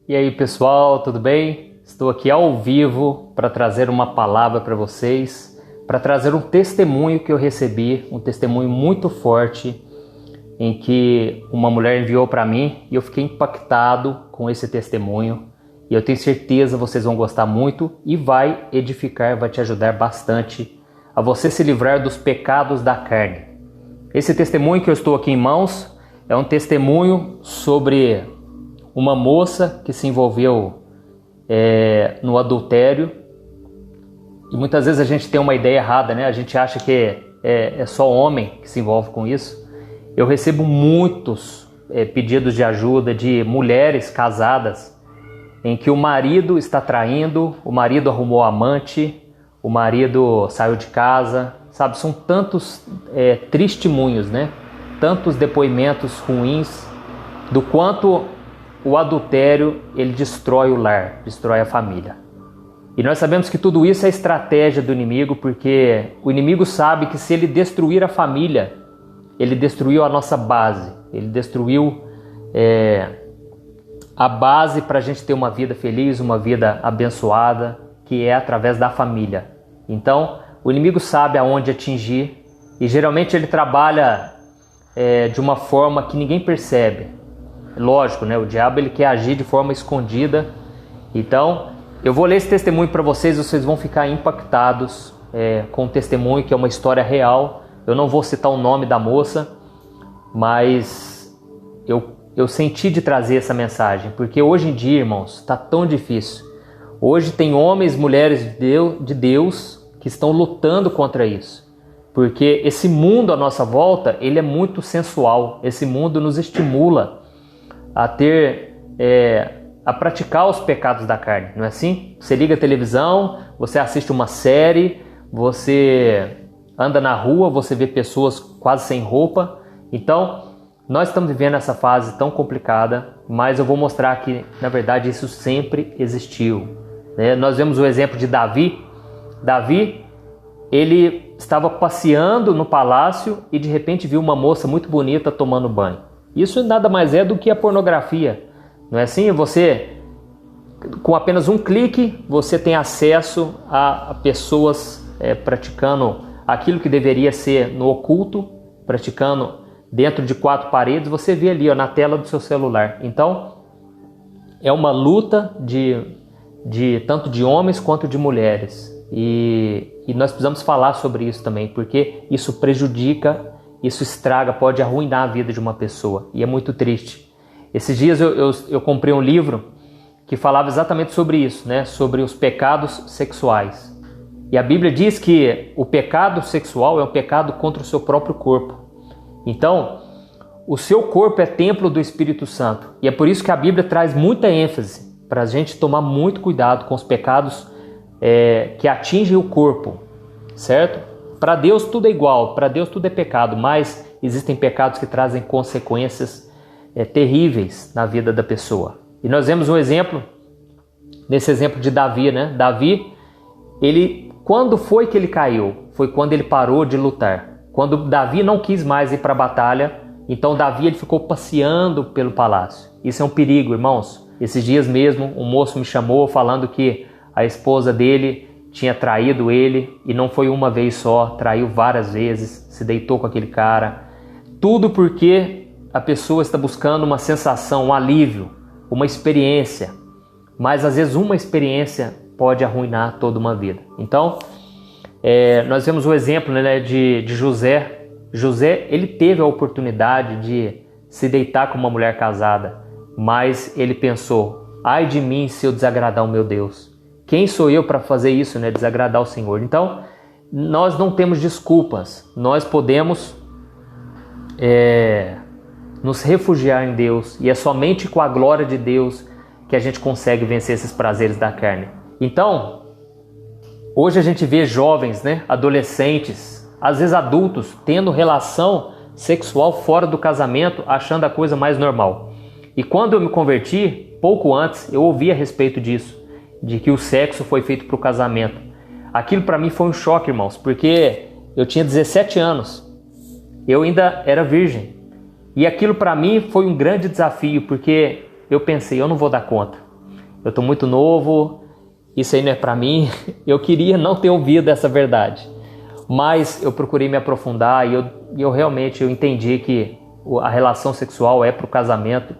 E aí pessoal, tudo bem? Estou aqui ao vivo para trazer uma palavra para vocês, para trazer um testemunho que eu recebi, um testemunho muito forte, em que uma mulher enviou para mim e eu fiquei impactado com esse testemunho. E eu tenho certeza vocês vão gostar muito e vai edificar, vai te ajudar bastante a você se livrar dos pecados da carne. Esse testemunho que eu estou aqui em mãos é um testemunho sobre uma moça que se envolveu no adultério. E muitas vezes a gente tem uma ideia errada, né? A gente acha que é só homem que se envolve com isso. Eu recebo muitos pedidos de ajuda de mulheres casadas em que o marido está traindo, o marido arrumou amante, o marido saiu de casa, sabe? São tantos testemunhos, né? Tantos depoimentos ruins do quanto o adultério ele destrói o lar, destrói a família. E nós sabemos que tudo isso é estratégia do inimigo, porque o inimigo sabe que se ele destruir a família, ele destruiu a nossa base, ele destruiu a base para a gente ter uma vida feliz, uma vida abençoada, que é através da família. Então, o inimigo sabe aonde atingir e geralmente ele trabalha de uma forma que ninguém percebe. Lógico, né? O diabo ele quer agir de forma escondida. Então, eu vou ler esse testemunho para vocês, vocês vão ficar impactados com o testemunho, que é uma história real. Eu não vou citar o nome da moça, mas eu senti de trazer essa mensagem, porque hoje em dia, irmãos, está tão difícil. Hoje tem homens, mulheres de Deus que estão lutando contra isso, porque esse mundo à nossa volta, ele é muito sensual. Esse mundo nos estimula a a praticar os pecados da carne, não é assim? Você liga a televisão, você assiste uma série, você anda na rua, você vê pessoas quase sem roupa. Então, nós estamos vivendo essa fase tão complicada, mas eu vou mostrar que, na verdade, isso sempre existiu, né? Nós vemos o exemplo de Davi. Davi, ele estava passeando no palácio e de repente viu uma moça muito bonita tomando banho. Isso nada mais é do que a pornografia, não é assim? Você, com apenas um clique, você tem acesso a pessoas praticando aquilo que deveria ser no oculto, praticando dentro de quatro paredes, você vê ali na tela do seu celular. Então, é uma luta tanto de homens quanto de mulheres. E nós precisamos falar sobre isso também, porque isso prejudica, isso estraga, pode arruinar a vida de uma pessoa. E é muito triste. Esses dias eu comprei um livro que falava exatamente sobre isso, né? Sobre os pecados sexuais. E a Bíblia diz que o pecado sexual é um pecado contra o seu próprio corpo. Então, o seu corpo é templo do Espírito Santo. E é por isso que a Bíblia traz muita ênfase para a gente tomar muito cuidado com os pecados que atingem o corpo, certo? Para Deus tudo é igual, para Deus tudo é pecado, mas existem pecados que trazem consequências terríveis na vida da pessoa. E nós vemos um exemplo, nesse exemplo de Davi, né? Davi, quando foi que ele caiu? Foi quando ele parou de lutar. Quando Davi não quis mais ir para a batalha, então Davi ele ficou passeando pelo palácio. Isso é um perigo, irmãos. Esses dias mesmo, um moço me chamou falando que a esposa dele tinha traído ele, e não foi uma vez só, traiu várias vezes, se deitou com aquele cara. Tudo porque a pessoa está buscando uma sensação, um alívio, uma experiência. Mas às vezes uma experiência pode arruinar toda uma vida. Então, nós vemos o exemplo, né, de José. José, ele teve a oportunidade de se deitar com uma mulher casada, mas ele pensou: ai de mim se eu desagradar o meu Deus. Quem sou eu para fazer isso, né, desagradar o Senhor? Então, nós não temos desculpas. Nós podemos nos refugiar em Deus, e é somente com a glória de Deus que a gente consegue vencer esses prazeres da carne. Então, hoje a gente vê jovens, né, adolescentes, às vezes adultos, tendo relação sexual fora do casamento, achando a coisa mais normal. E quando eu me converti, pouco antes, eu ouvi a respeito disso, de que o sexo foi feito para o casamento. Aquilo para mim foi um choque, irmãos, porque eu tinha 17 anos, eu ainda era virgem. E aquilo para mim foi um grande desafio, porque eu pensei, eu não vou dar conta. eu estou muito novo, isso aí não é para mim. Eu queria não ter ouvido essa verdade, mas eu procurei me aprofundar e eu realmente entendi que a relação sexual é para o casamento.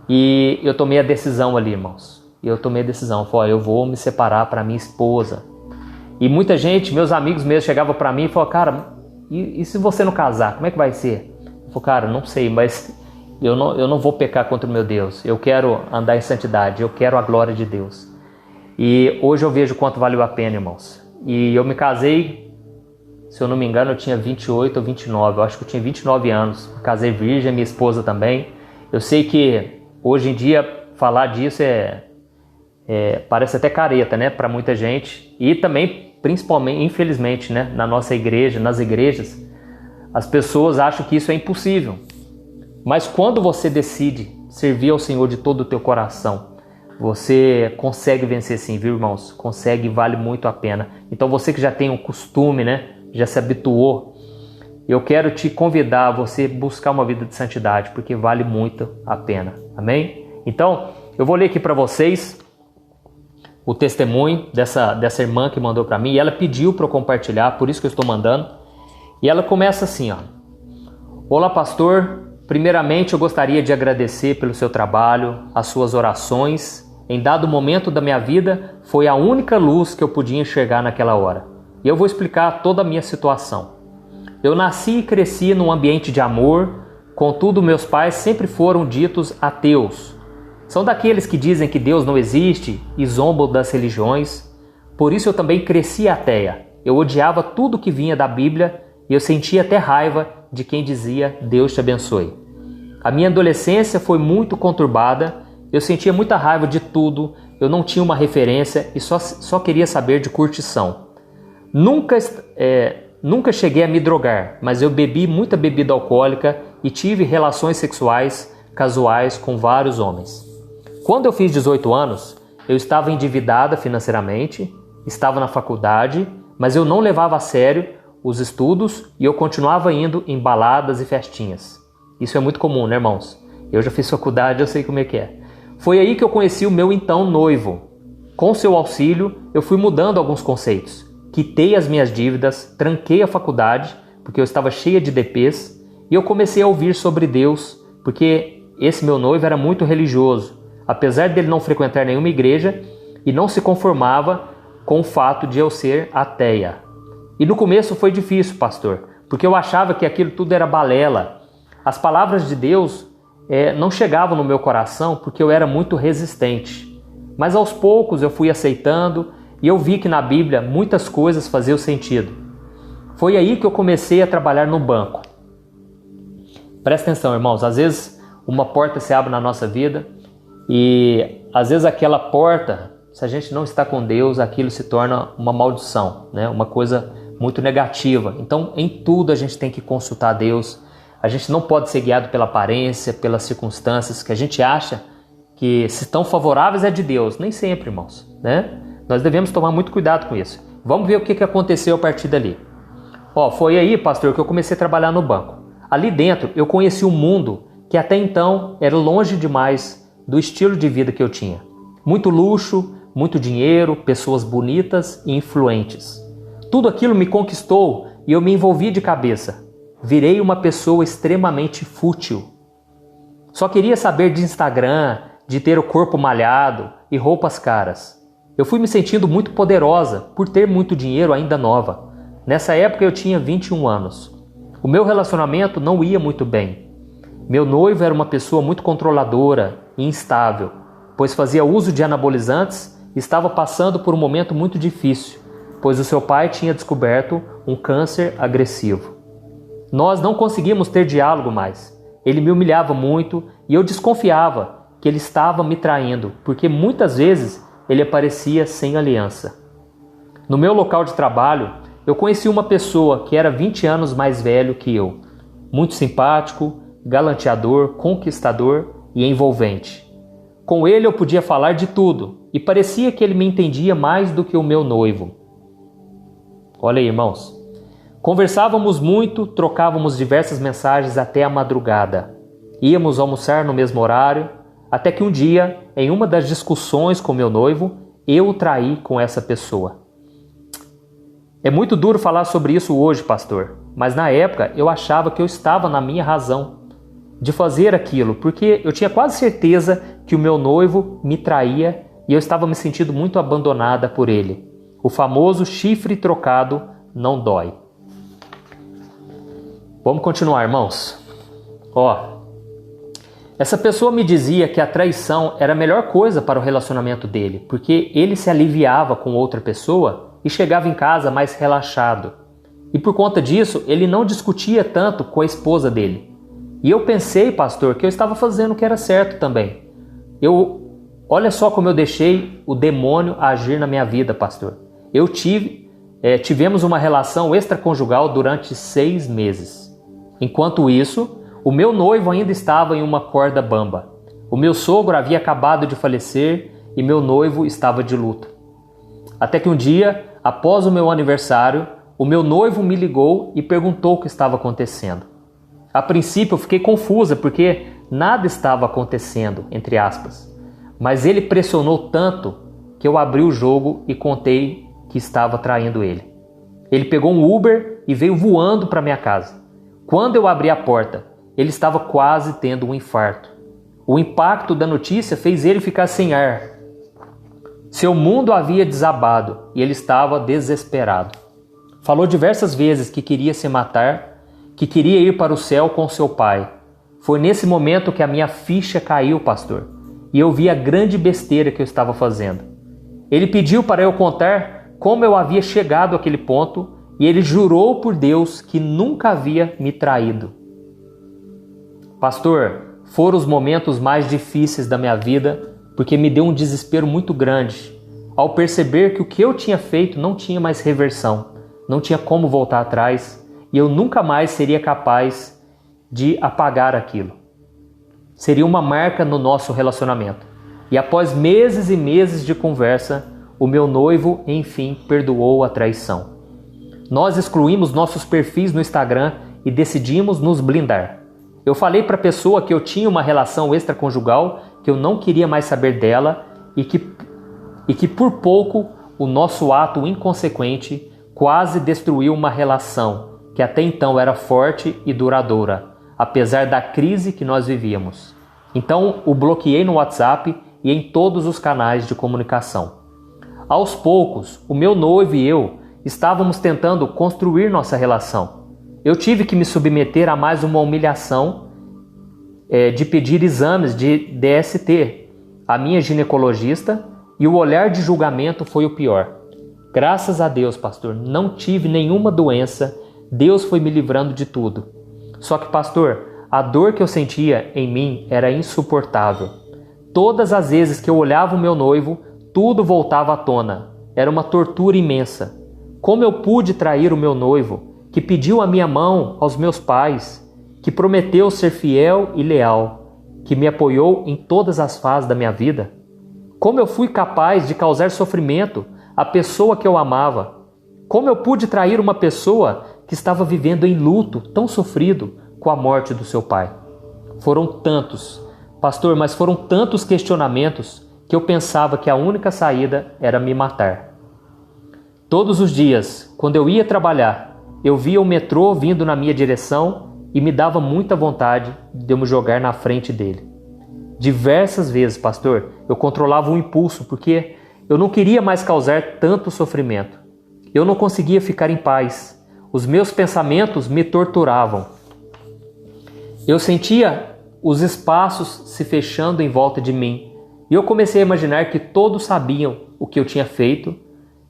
E eu tomei a decisão ali, irmãos. Eu tomei a decisão, falei, eu vou me separar para minha esposa. E muita gente, meus amigos mesmo, chegavam para mim e falavam, cara, e se você não casar, como é que vai ser? Eu falei, cara, não sei, mas eu não vou pecar contra o meu Deus. Eu quero andar em santidade, eu quero a glória de Deus. E hoje eu vejo quanto valeu a pena, irmãos. E eu me casei, se eu não me engano, eu tinha 28 ou 29. Eu acho que eu tinha 29 anos. Me casei virgem, minha esposa também. Eu sei que hoje em dia falar disso parece até careta, né, para muita gente. E também, principalmente, infelizmente, né, na nossa igreja, nas igrejas, as pessoas acham que isso é impossível. Mas quando você decide servir ao Senhor de todo o teu coração, você consegue vencer sim, viu, irmãos? Consegue, vale muito a pena. Então você que já tem um costume, né, já se habituou, eu quero te convidar a você buscar uma vida de santidade, porque vale muito a pena. Amém? Então, eu vou ler aqui para vocês o testemunho dessa irmã que mandou para mim, e ela pediu para eu compartilhar, por isso que eu estou mandando. E ela começa assim, ó. Olá, pastor. Primeiramente, eu gostaria de agradecer pelo seu trabalho, as suas orações. Em dado momento da minha vida, foi a única luz que eu podia enxergar naquela hora. E eu vou explicar toda a minha situação. Eu nasci e cresci num ambiente de amor, contudo, meus pais sempre foram ditos ateus. São daqueles que dizem que Deus não existe e zombam das religiões. Por isso eu também cresci ateia. Eu odiava tudo que vinha da Bíblia e eu sentia até raiva de quem dizia Deus te abençoe. A minha adolescência foi muito conturbada, eu sentia muita raiva de tudo, eu não tinha uma referência e só queria saber de curtição. Nunca cheguei a me drogar, mas eu bebi muita bebida alcoólica e tive relações sexuais casuais com vários homens. Quando eu fiz 18 anos, eu estava endividada financeiramente, estava na faculdade, mas eu não levava a sério os estudos e eu continuava indo em baladas e festinhas. Isso é muito comum, né, irmãos? Eu já fiz faculdade, eu sei como é que é. Foi aí que eu conheci o meu então noivo. Com seu auxílio, eu fui mudando alguns conceitos. Quitei as minhas dívidas, tranquei a faculdade, porque eu estava cheia de DPs, e eu comecei a ouvir sobre Deus, porque esse meu noivo era muito religioso, apesar dele não frequentar nenhuma igreja e não se conformava com o fato de eu ser ateia. E no começo foi difícil, pastor, porque eu achava que aquilo tudo era balela. As palavras de Deus não chegavam no meu coração porque eu era muito resistente. Mas aos poucos eu fui aceitando e eu vi que na Bíblia muitas coisas faziam sentido. Foi aí que eu comecei a trabalhar no banco. Presta atenção, irmãos, às vezes uma porta se abre na nossa vida e às vezes aquela porta, se a gente não está com Deus, aquilo se torna uma maldição, né? Uma coisa muito negativa. Então, em tudo a gente tem que consultar Deus. A gente não pode ser guiado pela aparência, pelas circunstâncias que a gente acha que se estão favoráveis é de Deus. Nem sempre, irmãos, né? Nós devemos tomar muito cuidado com isso. Vamos ver o que aconteceu a partir dali. Foi aí, pastor, que eu comecei a trabalhar no banco. Ali dentro eu conheci um mundo que até então era longe demais do estilo de vida que eu tinha. Muito luxo, muito dinheiro, pessoas bonitas e influentes. Tudo aquilo me conquistou e eu me envolvi de cabeça. Virei uma pessoa extremamente fútil. Só queria saber de Instagram, de ter o corpo malhado e roupas caras. Eu fui me sentindo muito poderosa por ter muito dinheiro ainda nova. Nessa época eu tinha 21 anos. O meu relacionamento não ia muito bem. Meu noivo era uma pessoa muito controladora e instável, pois fazia uso de anabolizantes e estava passando por um momento muito difícil, pois o seu pai tinha descoberto um câncer agressivo. Nós não conseguimos ter diálogo mais. Ele me humilhava muito e eu desconfiava que ele estava me traindo, porque muitas vezes ele aparecia sem aliança. No meu local de trabalho, eu conheci uma pessoa que era 20 anos mais velho que eu, muito simpático, galanteador, conquistador e envolvente. Com ele eu podia falar de tudo e parecia que ele me entendia mais do que o meu noivo. Olha aí, irmãos. Conversávamos muito, trocávamos diversas mensagens até a madrugada. Íamos almoçar no mesmo horário. Até que um dia, em uma das discussões com meu noivo, eu o traí com essa pessoa. É muito duro falar sobre isso hoje, pastor, mas na época eu achava que eu estava na minha razão de fazer aquilo, porque eu tinha quase certeza que o meu noivo me traía e eu estava me sentindo muito abandonada por ele. O famoso chifre trocado não dói. Vamos continuar, irmãos. Essa pessoa me dizia que a traição era a melhor coisa para o relacionamento dele, porque ele se aliviava com outra pessoa e chegava em casa mais relaxado. E por conta disso, ele não discutia tanto com a esposa dele. E eu pensei, pastor, que eu estava fazendo o que era certo também. Olha só como eu deixei o demônio agir na minha vida, pastor. Tivemos uma relação extraconjugal durante 6 meses. Enquanto isso, o meu noivo ainda estava em uma corda bamba. O meu sogro havia acabado de falecer e meu noivo estava de luto. Até que um dia, após o meu aniversário, o meu noivo me ligou e perguntou o que estava acontecendo. A princípio eu fiquei confusa porque nada estava acontecendo, entre aspas. Mas ele pressionou tanto que eu abri o jogo e contei que estava traindo ele. Ele pegou um Uber e veio voando para minha casa. Quando eu abri a porta, ele estava quase tendo um infarto. O impacto da notícia fez ele ficar sem ar. Seu mundo havia desabado e ele estava desesperado. Falou diversas vezes que queria se matar, que queria ir para o céu com seu pai. Foi nesse momento que a minha ficha caiu, pastor, e eu vi a grande besteira que eu estava fazendo. Ele pediu para eu contar como eu havia chegado àquele ponto e ele jurou por Deus que nunca havia me traído. Pastor, foram os momentos mais difíceis da minha vida porque me deu um desespero muito grande ao perceber que o que eu tinha feito não tinha mais reversão, não tinha como voltar atrás e eu nunca mais seria capaz de apagar aquilo. Seria uma marca no nosso relacionamento. E após meses e meses de conversa, o meu noivo, enfim, perdoou a traição. Nós excluímos nossos perfis no Instagram e decidimos nos blindar. Eu falei para a pessoa que eu tinha uma relação extraconjugal, que eu não queria mais saber dela e que por pouco o nosso ato inconsequente quase destruiu uma relação que até então era forte e duradoura, apesar da crise que nós vivíamos. Então o bloqueei no WhatsApp e em todos os canais de comunicação. Aos poucos, o meu noivo e eu estávamos tentando construir nossa relação. Eu tive que me submeter a mais uma humilhação de pedir exames de DST à minha ginecologista e o olhar de julgamento foi o pior. Graças a Deus, pastor, não tive nenhuma doença, Deus foi me livrando de tudo. Só que, pastor, a dor que eu sentia em mim era insuportável. Todas as vezes que eu olhava o meu noivo, tudo voltava à tona. Era uma tortura imensa. Como eu pude trair o meu noivo, que pediu a minha mão aos meus pais, que prometeu ser fiel e leal, que me apoiou em todas as fases da minha vida? Como eu fui capaz de causar sofrimento à pessoa que eu amava? Como eu pude trair uma pessoa que estava vivendo em luto tão sofrido com a morte do seu pai? Foram tantos, pastor, mas foram tantos questionamentos que eu pensava que a única saída era me matar. Todos os dias, quando eu ia trabalhar, eu via o metrô vindo na minha direção e me dava muita vontade de eu me jogar na frente dele. Diversas vezes, pastor, eu controlava o impulso porque eu não queria mais causar tanto sofrimento. Eu não conseguia ficar em paz. Os meus pensamentos me torturavam. Eu sentia os espaços se fechando em volta de mim e eu comecei a imaginar que todos sabiam o que eu tinha feito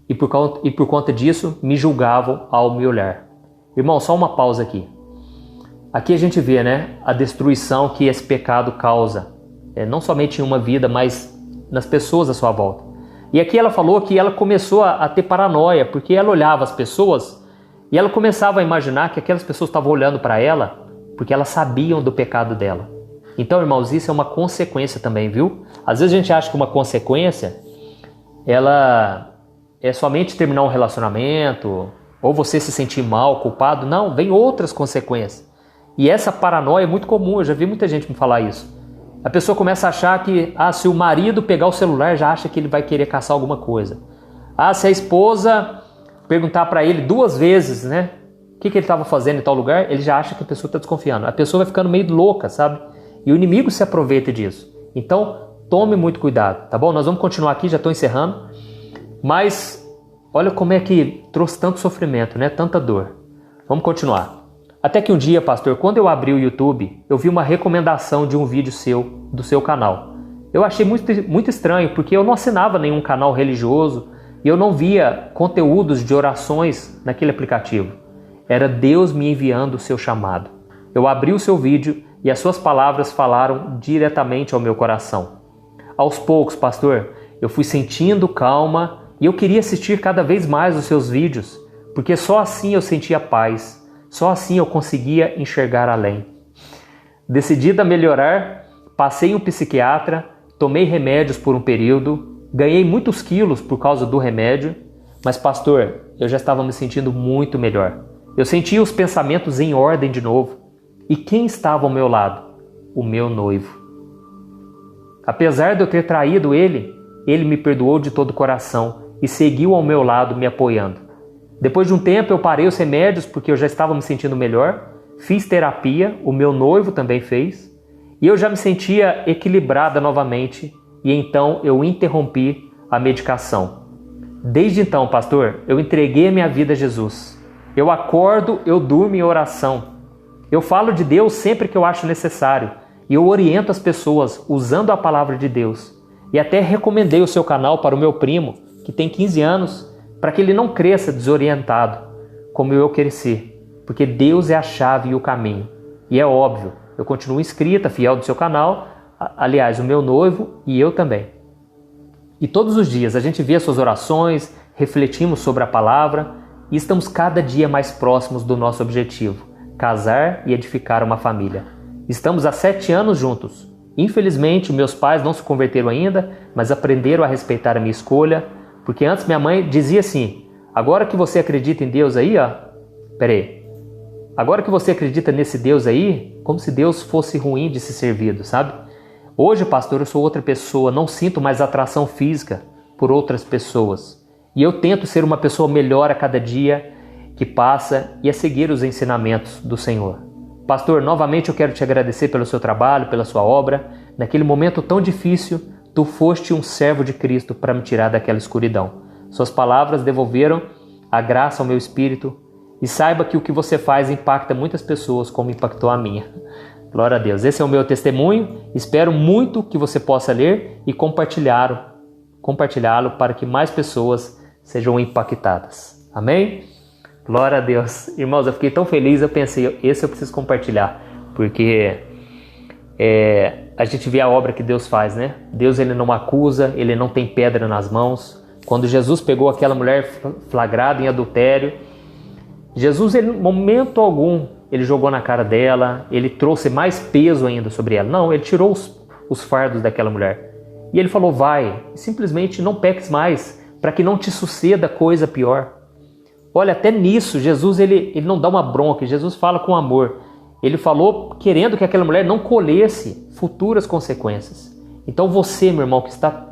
e por conta disso me julgavam ao me olhar. Irmão, só uma pausa aqui. Aqui a gente vê, né, a destruição que esse pecado causa, não somente em uma vida, mas nas pessoas à sua volta. E aqui ela falou que ela começou a ter paranoia, porque ela olhava as pessoas e ela começava a imaginar que aquelas pessoas estavam olhando para ela porque elas sabiam do pecado dela. Então, irmãos, isso é uma consequência também, viu? Às vezes a gente acha que uma consequência, ela é somente terminar um relacionamento, ou você se sentir mal, culpado. Não, vem outras consequências. E essa paranoia é muito comum, eu já vi muita gente me falar isso. A pessoa começa a achar que, se o marido pegar o celular, já acha que ele vai querer caçar alguma coisa. Se a esposa perguntar para ele 2 vezes, né, o que ele estava fazendo em tal lugar, ele já acha que a pessoa está desconfiando. A pessoa vai ficando meio louca, sabe? E o inimigo se aproveita disso. Então, tome muito cuidado, tá bom? Nós vamos continuar aqui, já estou encerrando. Mas, olha como é que trouxe tanto sofrimento, né? Tanta dor. Vamos continuar. Até que um dia, pastor, quando eu abri o YouTube, eu vi uma recomendação de um vídeo do seu canal. Eu achei muito estranho, porque eu não assinava nenhum canal religioso e eu não via conteúdos de orações naquele aplicativo. Era Deus me enviando o seu chamado. Eu abri o seu vídeo e as suas palavras falaram diretamente ao meu coração. Aos poucos, pastor, eu fui sentindo calma e eu queria assistir cada vez mais os seus vídeos, porque só assim eu sentia paz. Só assim eu conseguia enxergar além. Decidida a melhorar, passei em um psiquiatra, tomei remédios por um período, ganhei muitos quilos por causa do remédio, mas pastor, eu já estava me sentindo muito melhor. Eu sentia os pensamentos em ordem de novo. E quem estava ao meu lado? O meu noivo. Apesar de eu ter traído ele me perdoou de todo o coração e seguiu ao meu lado me apoiando. Depois de um tempo eu parei os remédios porque eu já estava me sentindo melhor, fiz terapia, o meu noivo também fez, e eu já me sentia equilibrada novamente, e então eu interrompi a medicação. Desde então, pastor, eu entreguei a minha vida a Jesus. Eu acordo, eu durmo em oração. Eu falo de Deus sempre que eu acho necessário, e eu oriento as pessoas usando a palavra de Deus. E até recomendei o seu canal para o meu primo, que tem 15 anos, para que ele não cresça desorientado, como eu cresci, porque Deus é a chave e o caminho. E é óbvio, eu continuo inscrita, fiel do seu canal, aliás, o meu noivo e eu também. E todos os dias a gente vê as suas orações, refletimos sobre a palavra e estamos cada dia mais próximos do nosso objetivo, casar e edificar uma família. Estamos há 7 anos juntos. Infelizmente, meus pais não se converteram ainda, mas aprenderam a respeitar a minha escolha, porque antes minha mãe dizia assim, agora que você acredita em Deus aí, agora que você acredita nesse Deus aí, como se Deus fosse ruim de ser servido, sabe? Hoje, pastor, eu sou outra pessoa, não sinto mais atração física por outras pessoas. E eu tento ser uma pessoa melhor a cada dia que passa e a seguir os ensinamentos do Senhor. Pastor, novamente eu quero te agradecer pelo seu trabalho, pela sua obra. Naquele momento tão difícil, tu foste um servo de Cristo para me tirar daquela escuridão. Suas palavras devolveram a graça ao meu espírito e saiba que o que você faz impacta muitas pessoas como impactou a minha. Glória a Deus. Esse é o meu testemunho. Espero muito que você possa ler e compartilhá-lo para que mais pessoas sejam impactadas. Amém? Glória a Deus. Irmãos, eu fiquei tão feliz, eu pensei, esse eu preciso compartilhar, porque a gente vê a obra que Deus faz, né? Deus, ele não acusa, ele não tem pedra nas mãos. Quando Jesus pegou aquela mulher flagrada em adultério, Jesus, ele, em momento algum, ele jogou na cara dela, ele trouxe mais peso ainda sobre ela. Não, ele tirou os fardos daquela mulher. E ele falou, vai, simplesmente não peques mais, para que não te suceda coisa pior. Olha, até nisso, Jesus, ele não dá uma bronca, Jesus fala com amor. Ele falou querendo que aquela mulher não colhesse futuras consequências. Então você, meu irmão, que está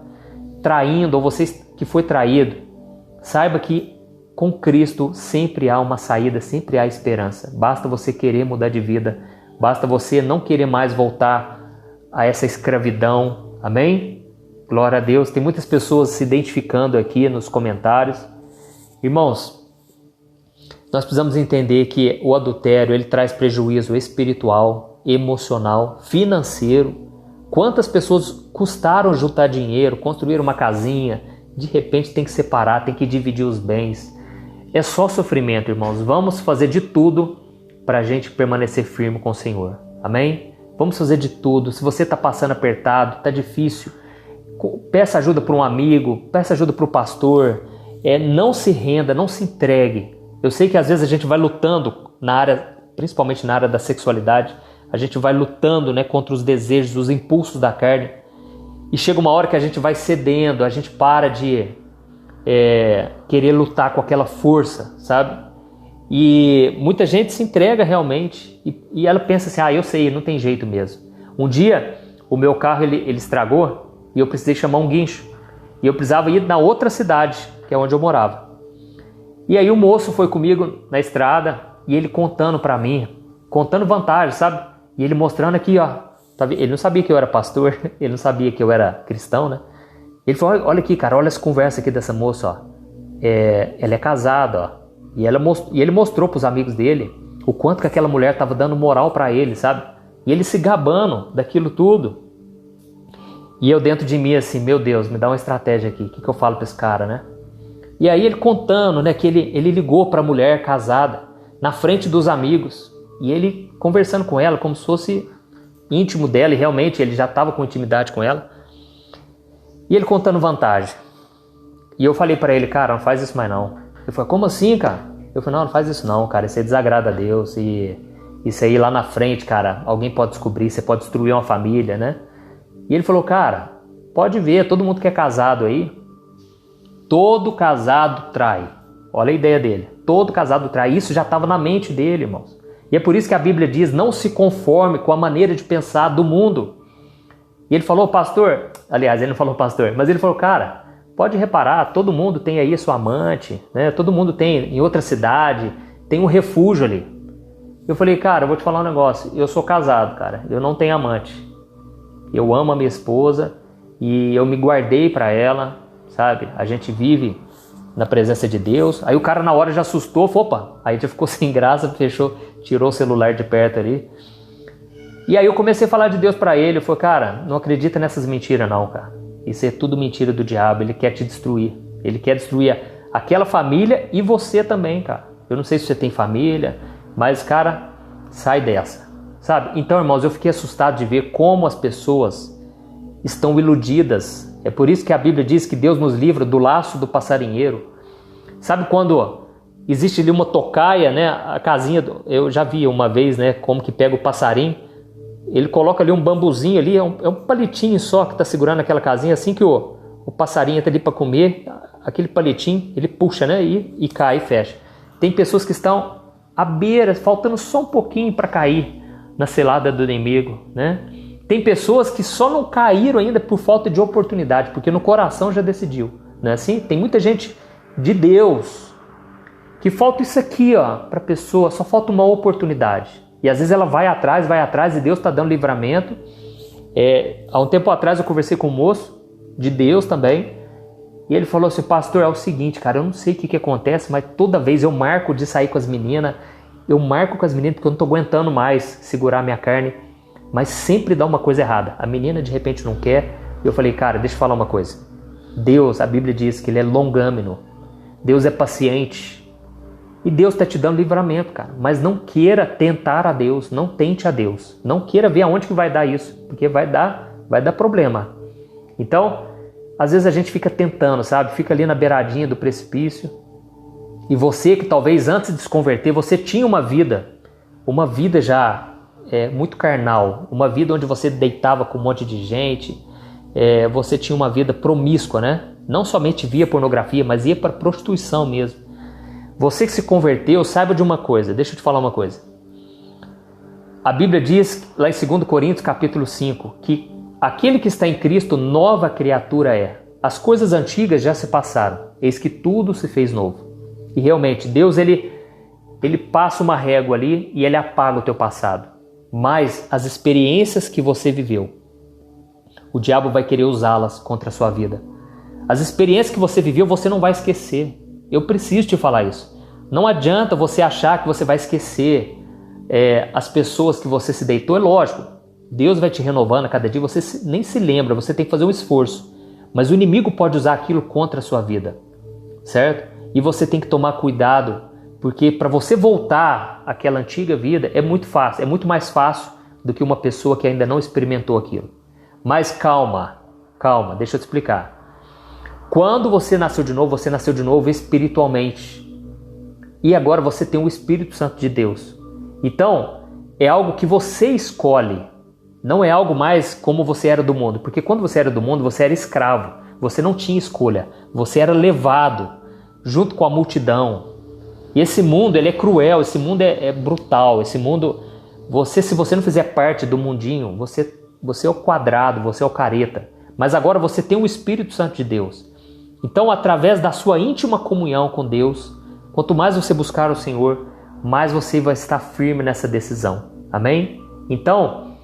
traindo, ou você que foi traído, saiba que com Cristo sempre há uma saída, sempre há esperança. Basta você querer mudar de vida, basta você não querer mais voltar a essa escravidão. Amém? Glória a Deus. Tem muitas pessoas se identificando aqui nos comentários. Irmãos, nós precisamos entender que o adultério, ele traz prejuízo espiritual, emocional, financeiro. Quantas pessoas custaram juntar dinheiro, construir uma casinha, de repente tem que separar, tem que dividir os bens. É só sofrimento, irmãos. Vamos fazer de tudo para a gente permanecer firme com o Senhor. Amém? Vamos fazer de tudo. Se você está passando apertado, está difícil, peça ajuda para um amigo, peça ajuda para o pastor. Não se renda, não se entregue. Eu sei que às vezes a gente vai lutando na área, principalmente na área da sexualidade, a gente vai lutando, né, contra os desejos, os impulsos da carne, e chega uma hora que a gente vai cedendo, a gente para de querer lutar com aquela força, sabe? E muita gente se entrega realmente e ela pensa assim, eu sei, não tem jeito mesmo. Um dia o meu carro ele estragou e eu precisei chamar um guincho. E eu precisava ir na outra cidade, que é onde eu morava. E aí o moço foi comigo na estrada e ele contando para mim, contando vantagens, sabe? E ele mostrando aqui, ó. Ele não sabia que eu era pastor, ele não sabia que eu era cristão, né? Ele falou, olha aqui, cara, olha essa conversa aqui dessa moça, ó. Ela é casada, ó. E ele mostrou pros amigos dele o quanto que aquela mulher estava dando moral para ele, sabe? E ele se gabando daquilo tudo. E eu dentro de mim assim, meu Deus, me dá uma estratégia aqui. O que eu falo para esse cara, né? E aí ele contando, né, que ele ligou para a mulher casada na frente dos amigos. E ele conversando com ela como se fosse íntimo dela. E realmente ele já estava com intimidade com ela. E ele contando vantagem. E eu falei para ele, cara, não faz isso mais não. Ele falou, como assim, cara? Eu falei, não faz isso não, cara. Isso aí desagrada a Deus. E isso aí lá na frente, cara, alguém pode descobrir. Você pode destruir uma família, né? E ele falou, cara, pode ver, todo mundo que é casado aí, todo casado trai. Olha a ideia dele. Todo casado trai. Isso já estava na mente dele, irmãos. E é por isso que a Bíblia diz, não se conforme com a maneira de pensar do mundo. E ele falou, pastor, aliás, ele não falou pastor, mas ele falou, cara, pode reparar, todo mundo tem aí sua amante, né? Todo mundo tem em outra cidade, tem um refúgio ali. Eu falei, cara, eu vou te falar um negócio, eu sou casado, cara, eu não tenho amante. Eu amo a minha esposa e eu me guardei para ela, sabe? A gente vive na presença de Deus. Aí o cara na hora já assustou, falou, opa, aí já ficou sem graça, fechou, tirou o celular de perto ali. E aí eu comecei a falar de Deus para ele, eu falei, cara, não acredita nessas mentiras não, cara. Isso é tudo mentira do diabo, ele quer te destruir. Ele quer destruir aquela família e você também, cara. Eu não sei se você tem família, mas, cara, sai dessa. Sabe? Então, irmãos, eu fiquei assustado de ver como as pessoas estão iludidas. É por isso que a Bíblia diz que Deus nos livra do laço do passarinheiro. Sabe quando existe ali uma tocaia, né? A casinha, eu já vi uma vez, né? Como que pega o passarinho. Ele coloca ali um bambuzinho ali, é um palitinho só que está segurando aquela casinha. Assim que o passarinho está ali para comer, aquele palitinho, ele puxa, né? E cai e fecha. Tem pessoas que estão à beira, faltando só um pouquinho para cair na cilada do inimigo, né? Tem pessoas que só não caíram ainda por falta de oportunidade, porque no coração já decidiu, não é assim? Tem muita gente de Deus que falta isso aqui, ó, para a pessoa, só falta uma oportunidade. E às vezes ela vai atrás e Deus está dando livramento. Há um tempo atrás eu conversei com um moço de Deus também, e ele falou assim, pastor, é o seguinte, cara, eu não sei o que acontece, mas toda vez eu marco de sair com as meninas, eu marco com as meninas porque eu não estou aguentando mais segurar minha carne, mas sempre dá uma coisa errada. A menina de repente não quer. Eu falei, cara, deixa eu falar uma coisa. Deus, a Bíblia diz que Ele é longâmino. Deus é paciente. E Deus está te dando livramento, cara. Mas não queira tentar a Deus. Não tente a Deus. Não queira ver aonde que vai dar isso. Porque vai dar problema. Então, às vezes a gente fica tentando, sabe? Fica ali na beiradinha do precipício. E você que talvez antes de se converter, você tinha uma vida já muito carnal, uma vida onde você deitava com um monte de gente, você tinha uma vida promíscua, né? Não somente via pornografia, mas ia para prostituição mesmo. Você que se converteu, saiba de uma coisa, deixa eu te falar uma coisa. A Bíblia diz lá em 2 Coríntios capítulo 5, que aquele que está em Cristo, nova criatura é. As coisas antigas já se passaram, eis que tudo se fez novo. E realmente, Deus ele passa uma régua ali e Ele apaga o teu passado. Mas as experiências que você viveu, o diabo vai querer usá-las contra a sua vida. As experiências que você viveu, você não vai esquecer. Eu preciso te falar isso. Não adianta você achar que você vai esquecer as pessoas que você se deitou. É lógico, Deus vai te renovando a cada dia, você nem se lembra, você tem que fazer um esforço. Mas o inimigo pode usar aquilo contra a sua vida, certo? E você tem que tomar cuidado, porque para você voltar àquela antiga vida é muito fácil, é muito mais fácil do que uma pessoa que ainda não experimentou aquilo. Mas calma, deixa eu te explicar. Quando você nasceu de novo espiritualmente. E agora você tem o Espírito Santo de Deus. Então, é algo que você escolhe. Não é algo mais como você era do mundo. Porque quando você era do mundo, você era escravo. Você não tinha escolha. Você era levado junto com a multidão. E esse mundo, ele é cruel. Esse mundo é brutal. Esse mundo, se você não fizer parte do mundinho, você você é o quadrado, você é o careta. Mas agora você tem o Espírito Santo de Deus. Então, através da sua íntima comunhão com Deus, quanto mais você buscar o Senhor, mais você vai estar firme nessa decisão. Amém? Então,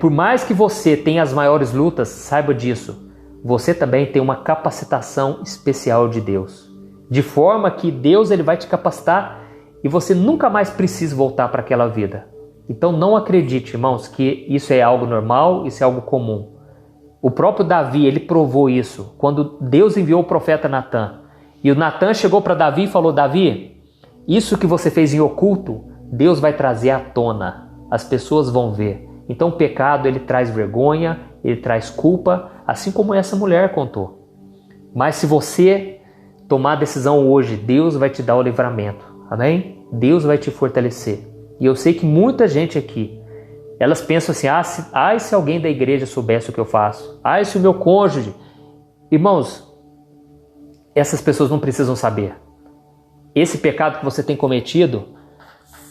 por mais que você tenha as maiores lutas, saiba disso. Você também tem uma capacitação especial de Deus. De forma que Deus ele vai te capacitar e você nunca mais precisa voltar para aquela vida. Então não acredite, irmãos, que isso é algo normal, isso é algo comum. O próprio Davi, ele provou isso quando Deus enviou o profeta Natã. E o Natã chegou para Davi e falou: Davi, isso que você fez em oculto, Deus vai trazer à tona. As pessoas vão ver. Então o pecado ele traz vergonha, ele traz culpa, assim como essa mulher contou. Mas se você tomar a decisão hoje, Deus vai te dar o livramento. Amém? Deus vai te fortalecer. E eu sei que muita gente aqui, elas pensam assim, se alguém da igreja soubesse o que eu faço. Se o meu cônjuge... Irmãos, essas pessoas não precisam saber. Esse pecado que você tem cometido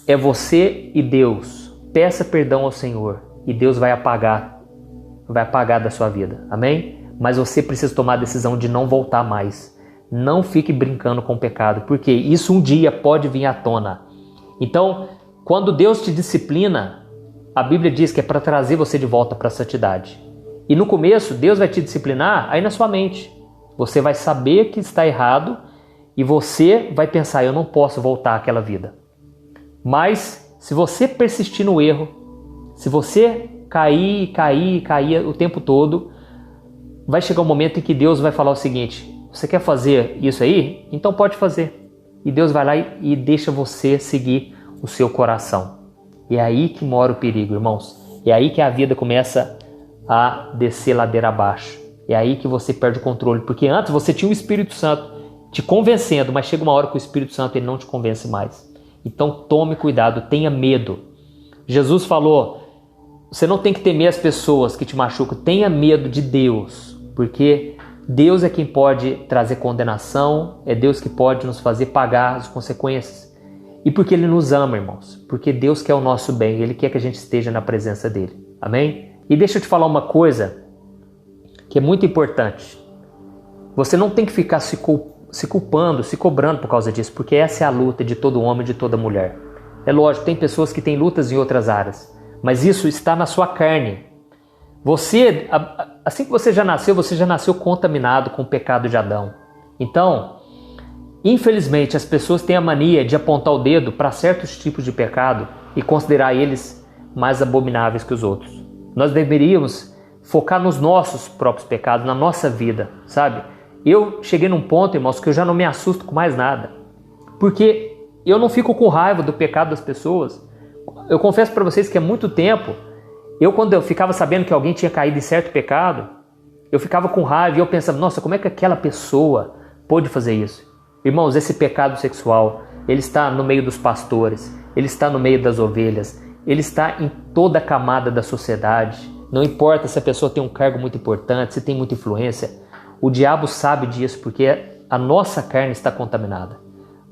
é você e Deus. Peça perdão ao Senhor e Deus vai apagar da sua vida. Amém? Mas você precisa tomar a decisão de não voltar mais. Não fique brincando com o pecado, porque isso um dia pode vir à tona. Então, quando Deus te disciplina, a Bíblia diz que é para trazer você de volta para a santidade. E no começo, Deus vai te disciplinar aí na sua mente. Você vai saber que está errado e você vai pensar, eu não posso voltar àquela vida. Mas, se você persistir no erro, se você cair o tempo todo, vai chegar um momento em que Deus vai falar o seguinte: você quer fazer isso aí? Então pode fazer. E Deus vai lá e deixa você seguir o seu coração. E é aí que mora o perigo, irmãos. É aí que a vida começa a descer ladeira abaixo. É aí que você perde o controle. Porque antes você tinha o Espírito Santo te convencendo, mas chega uma hora que o Espírito Santo ele não te convence mais. Então tome cuidado, tenha medo. Jesus falou, você não tem que temer as pessoas que te machucam, tenha medo de Deus. Porque Deus é quem pode trazer condenação, é Deus que pode nos fazer pagar as consequências. E porque Ele nos ama, irmãos. Porque Deus quer o nosso bem, Ele quer que a gente esteja na presença dEle. Amém? E deixa eu te falar uma coisa que é muito importante. Você não tem que ficar se culpando, se cobrando por causa disso, porque essa é a luta de todo homem e de toda mulher. É lógico, tem pessoas que têm lutas em outras áreas, mas isso está na sua carne. Você, assim que você já nasceu contaminado com o pecado de Adão. Então, infelizmente, as pessoas têm a mania de apontar o dedo para certos tipos de pecado e considerar eles mais abomináveis que os outros. Nós deveríamos focar nos nossos próprios pecados, na nossa vida, sabe? Eu cheguei num ponto, irmãos, que eu já não me assusto com mais nada. Porque eu não fico com raiva do pecado das pessoas. Eu confesso para vocês que há muito tempo, quando eu ficava sabendo que alguém tinha caído em certo pecado, eu ficava com raiva e eu pensava, nossa, como é que aquela pessoa pôde fazer isso? Irmãos, esse pecado sexual, ele está no meio dos pastores, ele está no meio das ovelhas, ele está em toda a camada da sociedade. Não importa se a pessoa tem um cargo muito importante, se tem muita influência, o diabo sabe disso porque a nossa carne está contaminada.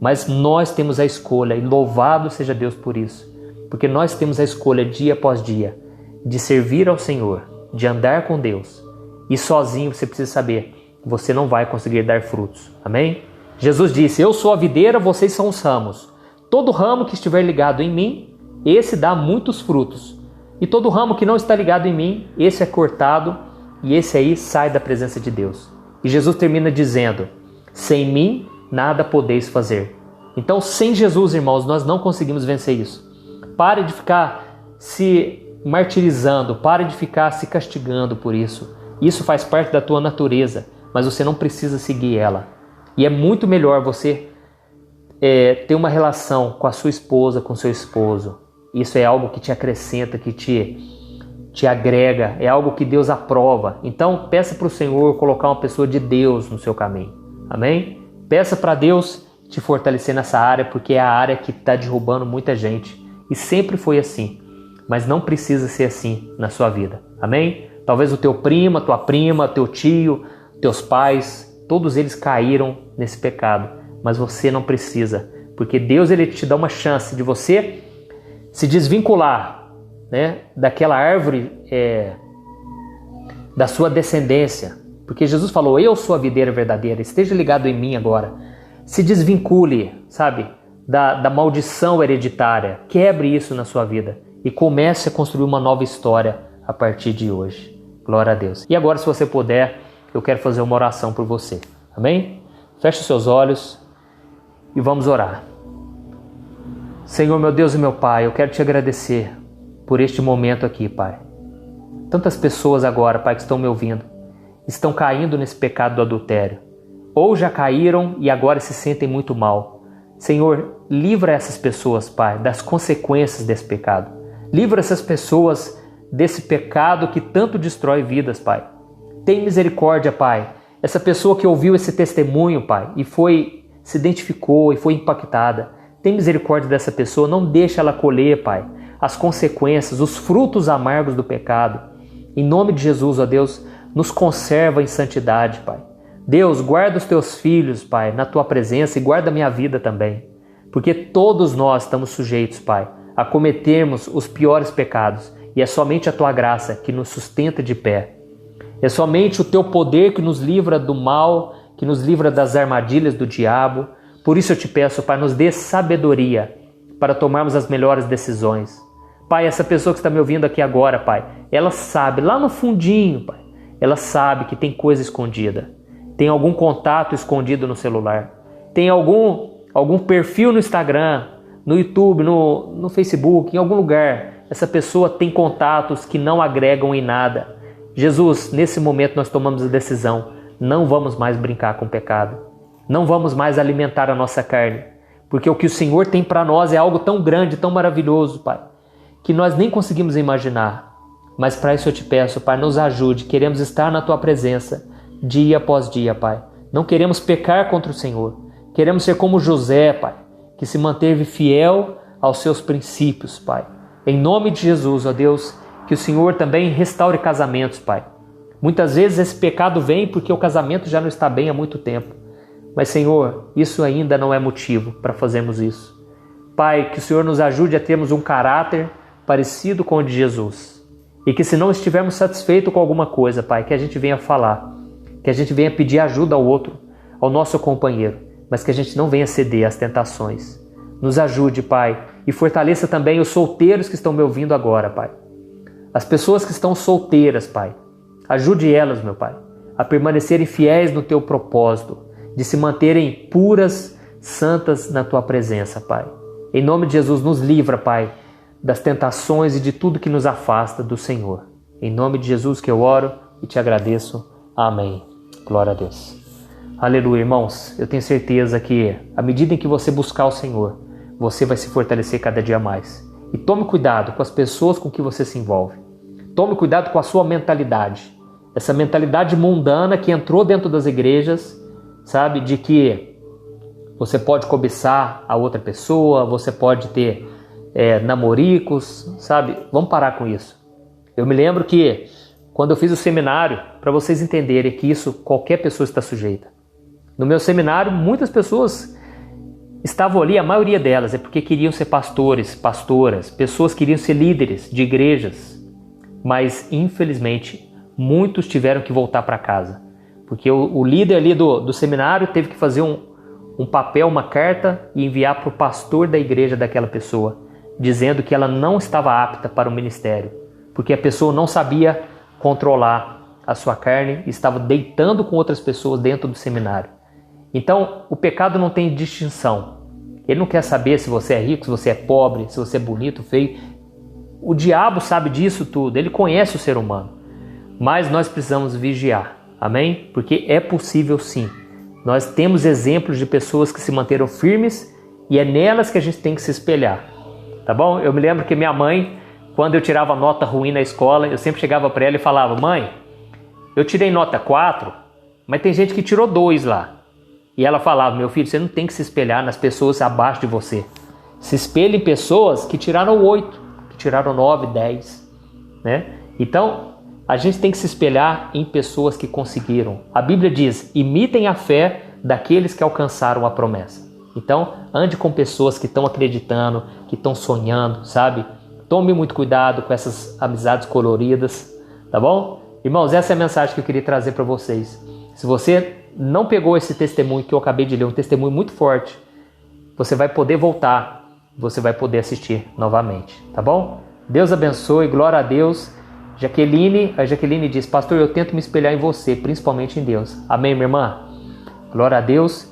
Mas nós temos a escolha, e louvado seja Deus por isso, porque nós temos a escolha dia após dia de servir ao Senhor, de andar com Deus. E sozinho você precisa saber, você não vai conseguir dar frutos. Amém? Jesus disse, eu sou a videira, vocês são os ramos. Todo ramo que estiver ligado em mim, esse dá muitos frutos. E todo ramo que não está ligado em mim, esse é cortado e esse aí sai da presença de Deus. E Jesus termina dizendo, sem mim nada podeis fazer. Então, sem Jesus, irmãos, nós não conseguimos vencer isso. Pare de ficar se martirizando, pare de ficar se castigando por isso. Isso faz parte da tua natureza, mas você não precisa seguir ela. E é muito melhor você ter uma relação com a sua esposa, com seu esposo. Isso é algo que te acrescenta, que te agrega, é algo que Deus aprova. Então, peça para o Senhor colocar uma pessoa de Deus no seu caminho. Amém? Peça para Deus te fortalecer nessa área, porque é a área que está derrubando muita gente. E sempre foi assim. Mas não precisa ser assim na sua vida. Amém? Talvez o teu primo, a tua prima, teu tio, teus pais, todos eles caíram nesse pecado. Mas você não precisa. Porque Deus ele te dá uma chance de você se desvincular né, daquela árvore da sua descendência. Porque Jesus falou, eu sou a videira verdadeira, esteja ligado em mim agora. Se desvincule, sabe, da maldição hereditária. Quebre isso na sua vida e comece a construir uma nova história a partir de hoje. Glória a Deus. E agora, se você puder, eu quero fazer uma oração por você. Amém? Feche os seus olhos e vamos orar. Senhor, meu Deus e meu Pai, eu quero te agradecer por este momento aqui, Pai. Tantas pessoas agora, Pai, que estão me ouvindo, estão caindo nesse pecado do adultério. Ou já caíram e agora se sentem muito mal. Senhor, livra essas pessoas, Pai, das consequências desse pecado. Livra essas pessoas desse pecado que tanto destrói vidas, Pai. Tem misericórdia, Pai. Essa pessoa que ouviu esse testemunho, Pai, e se identificou e foi impactada. Tem misericórdia dessa pessoa, não deixa ela colher, Pai, as consequências, os frutos amargos do pecado. Em nome de Jesus, ó Deus, nos conserva em santidade, Pai. Deus, guarda os teus filhos, Pai, na tua presença e guarda a minha vida também. Porque todos nós estamos sujeitos, Pai, a cometermos os piores pecados. E é somente a tua graça que nos sustenta de pé. É somente o teu poder que nos livra do mal, que nos livra das armadilhas do diabo. Por isso eu te peço, Pai, nos dê sabedoria para tomarmos as melhores decisões. Pai, essa pessoa que está me ouvindo aqui agora, Pai, ela sabe, lá no fundinho, Pai, ela sabe que tem coisa escondida. Tem algum contato escondido no celular. Tem algum perfil no Instagram, no YouTube, no Facebook, em algum lugar. Essa pessoa tem contatos que não agregam em nada. Jesus, nesse momento nós tomamos a decisão. Não vamos mais brincar com o pecado. Não vamos mais alimentar a nossa carne. Porque o que o Senhor tem para nós é algo tão grande, tão maravilhoso, Pai, que nós nem conseguimos imaginar. Mas para isso eu te peço, Pai, nos ajude. Queremos estar na tua presença dia após dia, Pai. Não queremos pecar contra o Senhor. Queremos ser como José, Pai, que se manteve fiel aos seus princípios, Pai. Em nome de Jesus, ó Deus, que o Senhor também restaure casamentos, Pai. Muitas vezes esse pecado vem porque o casamento já não está bem há muito tempo. Mas, Senhor, isso ainda não é motivo para fazermos isso. Pai, que o Senhor nos ajude a termos um caráter parecido com o de Jesus. E que se não estivermos satisfeitos com alguma coisa, Pai, que a gente venha falar, que a gente venha pedir ajuda ao outro, ao nosso companheiro, mas que a gente não venha ceder às tentações. Nos ajude, Pai, e fortaleça também os solteiros que estão me ouvindo agora, Pai. As pessoas que estão solteiras, Pai, ajude elas, meu Pai, a permanecerem fiéis no Teu propósito, de se manterem puras, santas na Tua presença, Pai. Em nome de Jesus, nos livra, Pai, das tentações e de tudo que nos afasta do Senhor. Em nome de Jesus que eu oro e te agradeço. Amém. Glória a Deus. Aleluia, irmãos. Eu tenho certeza que, à medida em que você buscar o Senhor, você vai se fortalecer cada dia mais. E tome cuidado com as pessoas com que você se envolve. Tome cuidado com a sua mentalidade. Essa mentalidade mundana que entrou dentro das igrejas, sabe? De que você pode cobiçar a outra pessoa, você pode ter namoricos, sabe? Vamos parar com isso. Eu me lembro que quando eu fiz o seminário, para vocês entenderem que isso qualquer pessoa está sujeita. No meu seminário, muitas pessoas estavam ali, a maioria delas é porque queriam ser pastores, pastoras, pessoas queriam ser líderes de igrejas, mas infelizmente muitos tiveram que voltar para casa, porque o líder ali do seminário teve que fazer um papel, uma carta e enviar para o pastor da igreja daquela pessoa, dizendo que ela não estava apta para o ministério, porque a pessoa não sabia controlar a sua carne e estava deitando com outras pessoas dentro do seminário. Então, o pecado não tem distinção. Ele não quer saber se você é rico, se você é pobre, se você é bonito, feio. O diabo sabe disso tudo, ele conhece o ser humano. Mas nós precisamos vigiar, amém? Porque é possível sim. Nós temos exemplos de pessoas que se manteram firmes e é nelas que a gente tem que se espelhar, tá bom? Eu me lembro que minha mãe, quando eu tirava nota ruim na escola, eu sempre chegava para ela e falava: mãe, eu tirei nota 4, mas tem gente que tirou 2 lá. E ela falava: meu filho, você não tem que se espelhar nas pessoas abaixo de você. Se espelhe em pessoas que tiraram 8, que tiraram 9, 10. Né? Então, a gente tem que se espelhar em pessoas que conseguiram. A Bíblia diz: imitem a fé daqueles que alcançaram a promessa. Então, ande com pessoas que estão acreditando, que estão sonhando, sabe? tome muito cuidado com essas amizades coloridas, tá bom? Irmãos, essa é a mensagem que eu queria trazer para vocês. Se você não pegou esse testemunho que eu acabei de ler, um testemunho muito forte, você vai poder voltar, você vai poder assistir novamente, tá bom? Deus abençoe, glória a Deus. A Jaqueline diz, pastor, eu tento me espelhar em você, principalmente em Deus. Amém, minha irmã? Glória a Deus.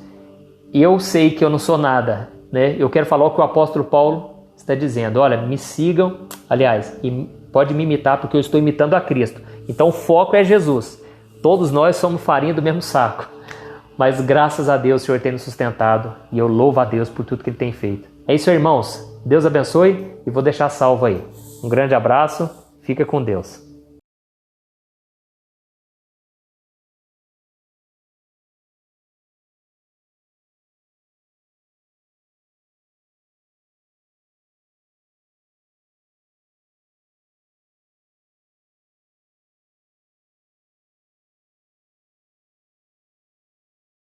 E eu sei que eu não sou nada, né? Eu quero falar o que o apóstolo Paulo está dizendo. Olha, me sigam, aliás, e pode me imitar porque eu estou imitando a Cristo. Então o foco é Jesus. Todos nós somos farinha do mesmo saco. Mas graças a Deus o Senhor tem nos sustentado e eu louvo a Deus por tudo que Ele tem feito. É isso, irmãos. Deus abençoe e vou deixar salvo aí. Um grande abraço. Fica com Deus.